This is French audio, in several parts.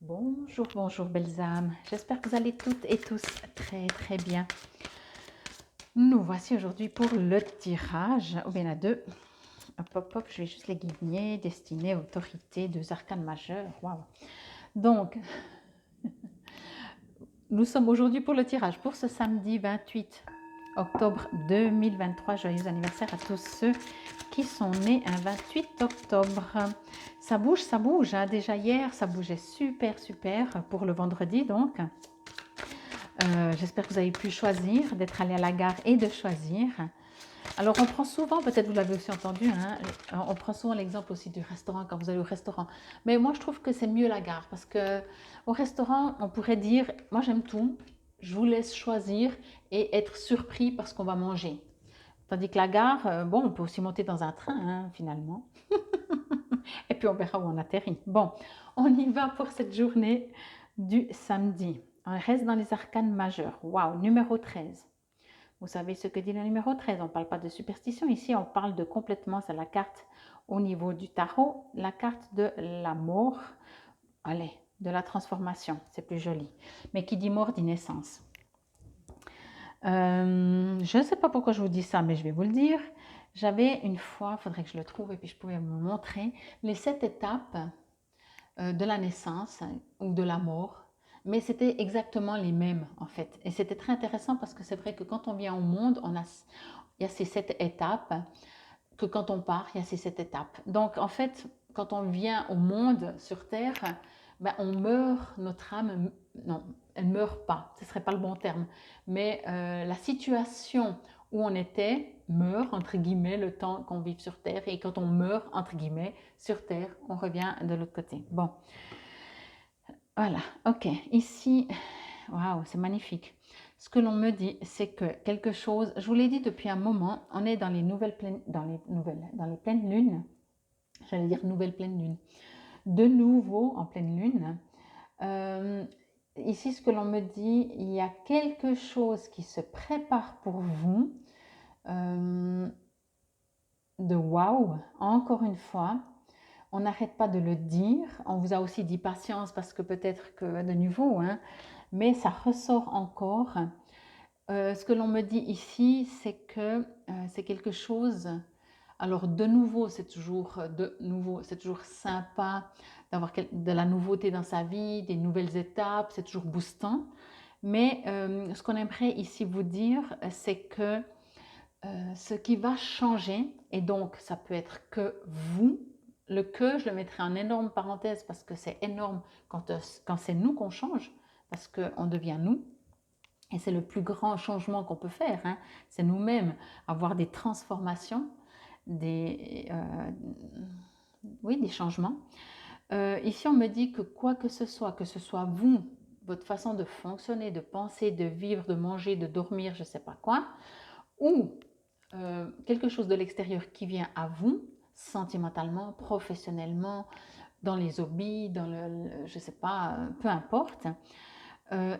Bonjour, bonjour belles âmes. J'espère que vous allez toutes et tous très très bien. Nous voici aujourd'hui pour le tirage, ou bien à deux. Hop, hop, hop, je vais juste les guigner, destinées, autorité, deux arcanes majeures. Waouh. Donc, nous sommes aujourd'hui pour le tirage pour ce samedi 28 octobre 2023. Joyeux anniversaire à tous ceux qui sont nés un 28 octobre. Ça bouge. Hein. Déjà hier, ça bougeait super, super pour le vendredi donc. J'espère que vous avez pu choisir, d'être allé à la gare et de choisir. Alors, on prend souvent, peut-être vous l'avez aussi entendu, hein, on prend souvent l'exemple aussi du restaurant quand vous allez au restaurant. Mais moi, je trouve que c'est mieux la gare parce que au restaurant, on pourrait dire, moi j'aime tout, je vous laisse choisir et être surpris par ce qu'on va manger. Tandis que la gare, bon, on peut aussi monter dans un train, hein, finalement. Et puis on verra où on atterrit. Bon, on y va pour cette journée du samedi. On reste dans les arcanes majeures. Waouh, numéro 13. Vous savez ce que dit le numéro 13. On ne parle pas de superstition ici, on parle de complètement, c'est la carte au niveau du tarot, la carte de la mort. Allez, de la transformation, c'est plus joli. Mais qui dit mort dit naissance. Je ne sais pas pourquoi je vous dis ça, mais je vais vous le dire. J'avais une fois, il faudrait que je le trouve et puis je pouvais vous montrer, les 7 étapes de la naissance ou de la mort, mais c'était exactement les mêmes en fait. Et c'était très intéressant parce que c'est vrai que quand on vient au monde, il y a ces 7 étapes, que quand on part, il y a ces 7 étapes. Donc en fait, quand on vient au monde sur Terre, ben, on meurt, notre âme, non, elle ne meurt pas, ce ne serait pas le bon terme, mais la situation où on était meurt, entre guillemets, le temps qu'on vive sur Terre, et quand on meurt, entre guillemets, sur Terre, on revient de l'autre côté. Bon, voilà, ok, ici, waouh, c'est magnifique. Ce que l'on me dit, c'est que quelque chose, je vous l'ai dit depuis un moment, on est dans les dans les pleines lunes, j'allais dire nouvelle pleine lune, de nouveau en pleine lune. Euh, Ici, ce que l'on me dit, il y a quelque chose qui se prépare pour vous, euh, de waouh, encore une fois. On n'arrête pas de le dire. On vous a aussi dit patience parce que peut-être que de nouveau, hein, mais ça ressort encore. Ce que l'on me dit ici, c'est que c'est quelque chose. Alors de nouveau, c'est toujours sympa d'avoir de la nouveauté dans sa vie, des nouvelles étapes, c'est toujours boostant. Mais ce qu'on aimerait ici vous dire, c'est que ce qui va changer, et donc ça peut être que vous, le que, je le mettrai en énorme parenthèse parce que c'est énorme quand c'est nous qu'on change, parce qu'on devient nous. Et c'est le plus grand changement qu'on peut faire, hein. C'est nous-mêmes, avoir des transformations, oui, des changements. Ici, on me dit que quoi que ce soit vous, votre façon de fonctionner, de penser, de vivre, de manger, de dormir, je ne sais pas quoi, ou quelque chose de l'extérieur qui vient à vous, sentimentalement, professionnellement, dans les hobbies, je ne sais pas, peu importe,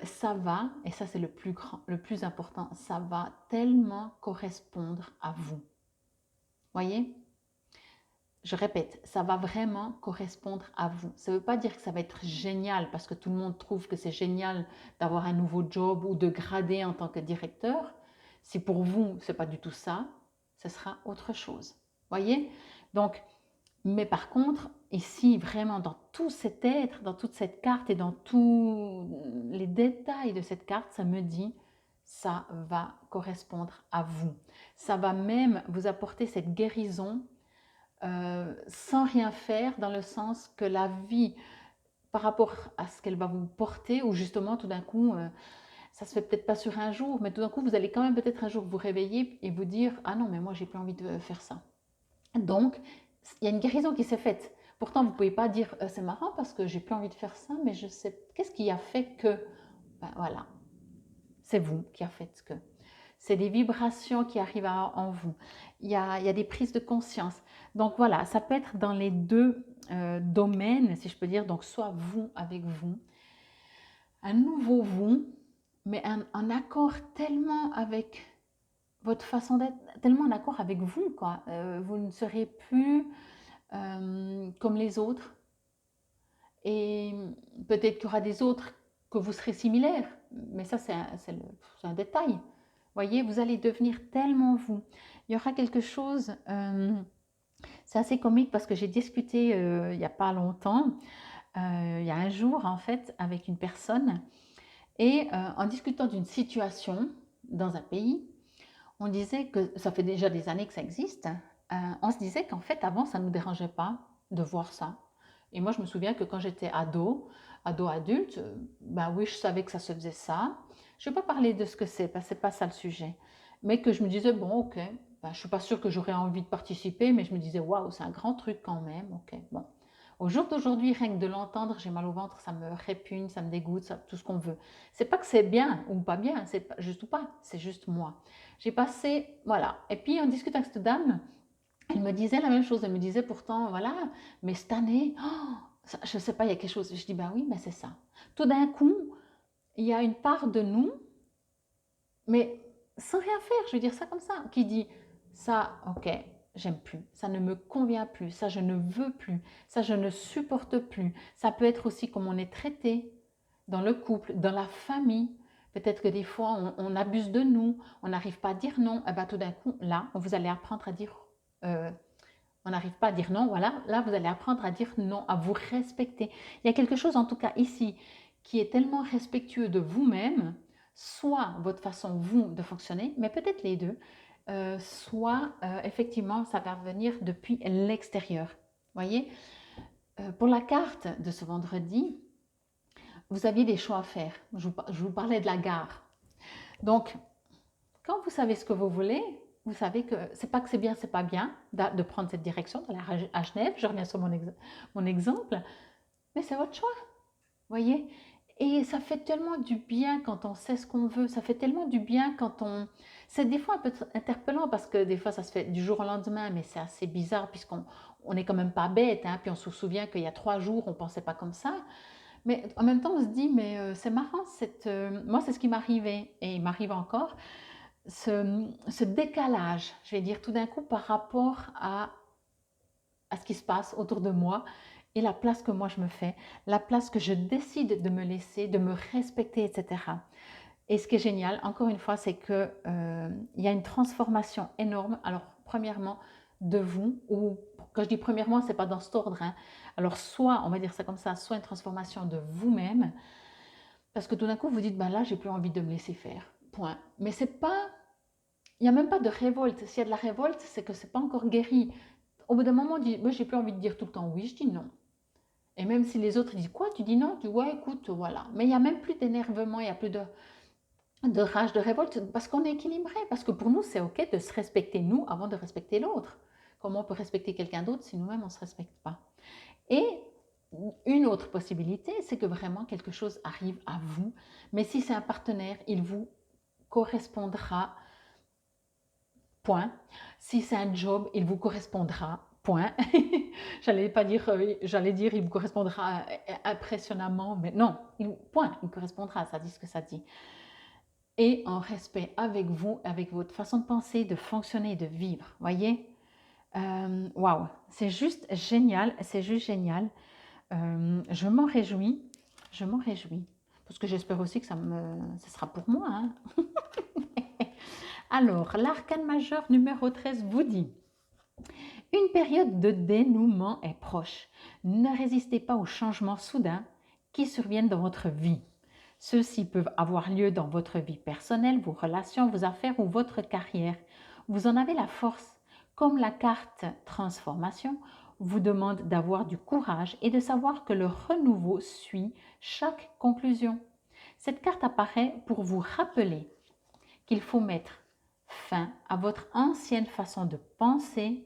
ça va, et ça c'est le plus grand, le plus important, ça va tellement correspondre à vous. Voyez? Je répète, ça va vraiment correspondre à vous. Ça ne veut pas dire que ça va être génial parce que tout le monde trouve que c'est génial d'avoir un nouveau job ou de grader en tant que directeur. Si pour vous, ce n'est pas du tout ça, ce sera autre chose. Voyez? Donc, mais par contre, ici, vraiment, dans tout cet être, dans toute cette carte et dans tous les détails de cette carte, ça me dit, ça va correspondre à vous. Ça va même vous apporter cette guérison sans rien faire, dans le sens que la vie, par rapport à ce qu'elle va vous porter, ou justement tout d'un coup, ça se fait peut-être pas sur un jour, mais tout d'un coup, vous allez quand même peut-être un jour vous réveiller et vous dire, ah non, mais moi j'ai plus envie de faire ça. Donc, il y a une guérison qui s'est faite. Pourtant, vous ne pouvez pas dire, c'est marrant parce que j'ai plus envie de faire ça, mais je sais, qu'est-ce qui a fait que, ben voilà, c'est vous qui a fait que. C'est des vibrations qui arrivent en vous. Il y a des prises de conscience. Donc voilà, ça peut être dans les deux domaines, si je peux dire. Donc soit vous avec vous, un nouveau vous, mais un accord tellement avec votre façon d'être, tellement en accord avec vous, quoi. Vous ne serez plus comme les autres. Et Peut-être qu'il y aura des autres que vous serez similaires, mais ça, c'est un détail. Voyez, vous allez devenir tellement vous. Il y aura quelque chose, c'est assez comique parce que j'ai discuté il n'y a pas longtemps, il y a un jour en fait, avec une personne, et en discutant d'une situation dans un pays, on disait que ça fait déjà des années que ça existe. On se disait qu'en fait, avant, ça ne nous dérangeait pas de voir ça. Et moi, je me souviens que quand j'étais ado adulte, ben oui, je savais que ça se faisait ça. Je ne vais pas parler de ce que c'est, parce que ce n'est pas ça le sujet. Mais que je me disais, bon, ok, ben, je ne suis pas sûre que j'aurais envie de participer, mais je me disais, waouh, c'est un grand truc quand même, ok, bon. Au jour d'aujourd'hui, rien que de l'entendre, j'ai mal au ventre, ça me répugne, ça me dégoûte, ça, tout ce qu'on veut. C'est pas que c'est bien ou pas bien, c'est juste ou pas, c'est juste moi. J'ai passé, voilà. Et puis, en discutant avec cette dame, elle me disait la même chose. Elle me disait pourtant, voilà, mais cette année, oh, ça, je ne sais pas, il y a quelque chose. Je dis, ben oui, mais c'est ça. Tout d'un coup, il y a une part de nous, mais sans rien faire, je veux dire ça comme ça, qui dit, ça, ok, j'aime plus, ça ne me convient plus, ça, je ne veux plus, ça, je ne supporte plus. Ça peut être aussi comme on est traité dans le couple, dans la famille. Peut-être que des fois, on abuse de nous, on n'arrive pas à dire non. Et bien, tout d'un coup, là, vous allez apprendre à dire euh, on n'arrive pas à dire non, voilà, là vous allez apprendre à dire non, à vous respecter. Il y a quelque chose en tout cas ici qui est tellement respectueux de vous-même, soit votre façon vous de fonctionner, mais peut-être les deux, soit effectivement ça va venir depuis l'extérieur. Voyez, pour la carte de ce vendredi, vous aviez des choix à faire. Je vous parlais de la gare. Donc, quand vous savez ce que vous voulez, vous savez que c'est pas que c'est bien, c'est pas bien de prendre cette direction, d'aller à Genève, je reviens sur mon exemple, mais c'est votre choix, voyez. Et ça fait tellement du bien quand on sait ce qu'on veut, ça fait tellement du bien quand on... C'est des fois un peu interpellant parce que des fois ça se fait du jour au lendemain, mais c'est assez bizarre puisqu'on n'est quand même pas bête, hein, puis on se souvient qu'il y a 3 jours, on pensait pas comme ça. Mais en même temps, on se dit, mais c'est marrant, moi c'est ce qui m'arrivait et il m'arrive encore, ce décalage, je vais dire tout d'un coup par rapport à ce qui se passe autour de moi et la place que moi je me fais, la place que je décide de me laisser, de me respecter, etc. Et ce qui est génial, encore une fois, c'est qu'il y a une transformation énorme. Alors, premièrement, de vous, ou quand je dis premièrement, ce n'est pas dans cet ordre. Hein. Alors, soit, on va dire ça comme ça, soit une transformation de vous-même, parce que tout d'un coup, vous dites, ben là, j'ai plus envie de me laisser faire. Point. Mais c'est pas il n'y a même pas de révolte. S'il y a de la révolte, c'est que ce n'est pas encore guéri. Au bout d'un moment, on dit, moi, j'ai plus envie de dire tout le temps oui, je dis non. Et même si les autres disent quoi, tu dis non, tu dis ouais, écoute, voilà. Mais il n'y a même plus d'énervement, il n'y a plus de rage, de révolte, parce qu'on est équilibré. Parce que pour nous, c'est OK de se respecter nous avant de respecter l'autre. Comment on peut respecter quelqu'un d'autre si nous-mêmes, on ne se respecte pas? Et une autre possibilité, c'est que vraiment quelque chose arrive à vous. Mais si c'est un partenaire, il vous correspondra. Point. Si c'est un job, il vous correspondra. Point. J'allais dire il vous correspondra impressionnamment, mais non, point, il correspondra, ça dit ce que ça dit. Et en respect avec vous, avec votre façon de penser, de fonctionner, de vivre, voyez. Waouh, c'est juste génial, c'est juste génial. Je m'en réjouis, je m'en réjouis, parce que j'espère aussi que ce sera pour moi. Hein. Alors, l'arcane majeur numéro 13 vous dit: une période de dénouement est proche. Ne résistez pas aux changements soudains qui surviennent dans votre vie. Ceux-ci peuvent avoir lieu dans votre vie personnelle, vos relations, vos affaires ou votre carrière. Vous en avez la force. Comme la carte transformation vous demande d'avoir du courage et de savoir que le renouveau suit chaque conclusion. Cette carte apparaît pour vous rappeler qu'il faut mettre fin à votre ancienne façon de penser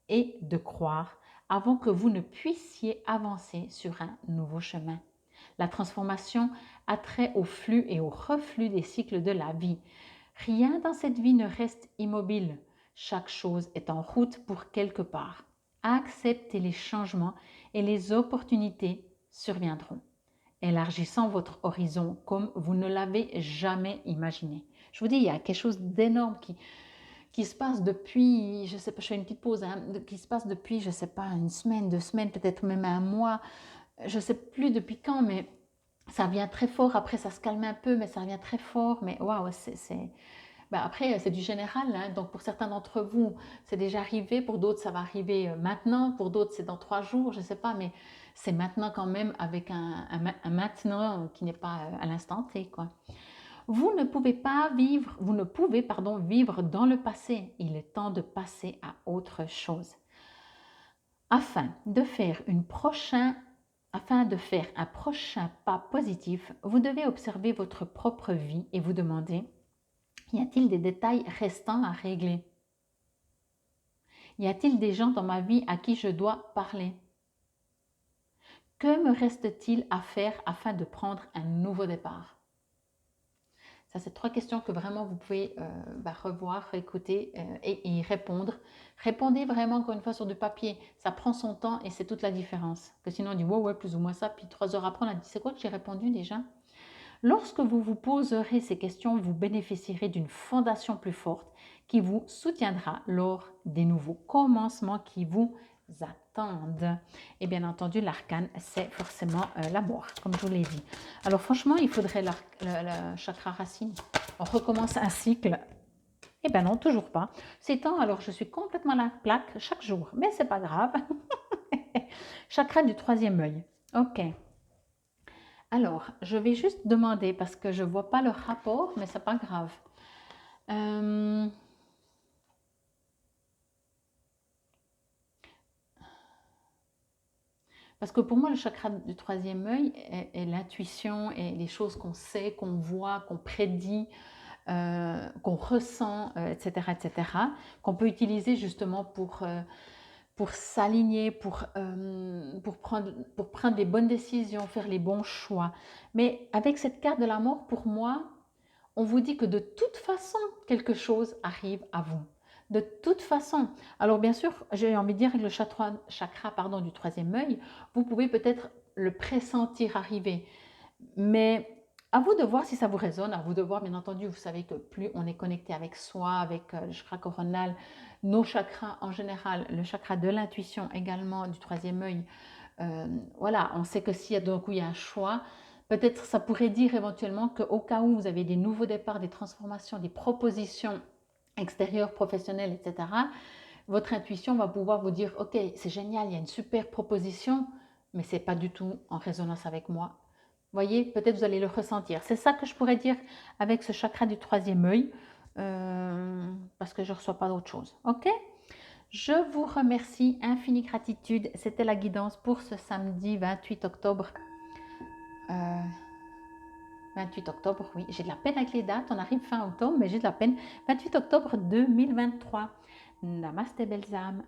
et de croire avant que vous ne puissiez avancer sur un nouveau chemin. La transformation a trait au flux et au reflux des cycles de la vie. Rien dans cette vie ne reste immobile. Chaque chose est en route pour quelque part. Acceptez les changements et les opportunités surviendront, élargissant votre horizon comme vous ne l'avez jamais imaginé. Je vous dis, il y a quelque chose d'énorme qui se passe depuis, je sais pas, je fais une petite pause, hein, qui se passe depuis, je sais pas, une semaine, 2 semaines, peut-être même un mois, je sais plus depuis quand, mais Ça vient très fort, après ça se calme un peu, mais ça revient très fort. Mais waouh, ben après, c'est du général, hein. Donc pour certains d'entre vous, c'est déjà arrivé, pour d'autres, ça va arriver maintenant, pour d'autres, c'est dans 3 jours, je ne sais pas, mais c'est maintenant quand même avec un maintenant qui n'est pas à l'instant T, quoi. Vous ne pouvez pas vivre, vous ne pouvez, pardon, vivre dans le passé. Il est temps de passer à autre chose. Afin de faire un prochain pas positif, vous devez observer votre propre vie et vous demander, y a-t-il des détails restants à régler? Y a-t-il des gens dans ma vie à qui je dois parler? Que me reste-t-il à faire afin de prendre un nouveau départ? Ça, c'est 3 questions que vraiment vous pouvez revoir, écouter et y répondre. Répondez vraiment, encore une fois, sur du papier. Ça prend son temps et c'est toute la différence. Que sinon, on dit, ouais, ouais, plus ou moins ça. Puis 3 heures après, on a dit, c'est quoi que j'ai répondu déjà? Lorsque vous vous poserez ces questions, vous bénéficierez d'une fondation plus forte qui vous soutiendra lors des nouveaux commencements qui vous attendent. Et bien entendu, l'arcane, c'est forcément l'amour, comme je vous l'ai dit. Alors franchement, il faudrait le chakra racine. On recommence un cycle. Eh bien non, toujours pas. C'est temps, alors je suis complètement à la plaque chaque jour, mais c'est pas grave. Chakra du troisième œil. Ok. Alors, je vais juste demander parce que je ne vois pas le rapport, mais c'est pas grave. Parce que pour moi, le chakra du troisième œil est l'intuition et les choses qu'on sait, qu'on voit, qu'on prédit, qu'on ressent, etc., etc., qu'on peut utiliser justement pour s'aligner, pour prendre les bonnes décisions, faire les bons choix. Mais avec cette carte de la mort, pour moi, on vous dit que de toute façon, quelque chose arrive à vous. De toute façon. Alors bien sûr, j'ai envie de dire avec le chakra du troisième œil, vous pouvez peut-être le pressentir arriver. Mais à vous de voir si ça vous résonne, à vous de voir, bien entendu, vous savez que plus on est connecté avec soi, avec le chakra coronal, nos chakras en général, le chakra de l'intuition également, du troisième œil, voilà, on sait que s'il y a d'un coup il y a un choix, peut-être ça pourrait dire éventuellement qu'au cas où vous avez des nouveaux départs, des transformations, des propositions extérieures, professionnelles, etc., votre intuition va pouvoir vous dire, ok, c'est génial, il y a une super proposition, mais ce n'est pas du tout en résonance avec moi. Voyez, peut-être vous allez le ressentir. C'est ça que je pourrais dire avec ce chakra du troisième œil, parce que je ne reçois pas d'autre chose. Ok? Je vous remercie, infinie gratitude. C'était la guidance pour ce samedi 28 octobre. 28 octobre, oui, j'ai de la peine avec les dates, on arrive fin octobre, mais j'ai de la peine. 28 octobre 2023. Namaste, belles âmes.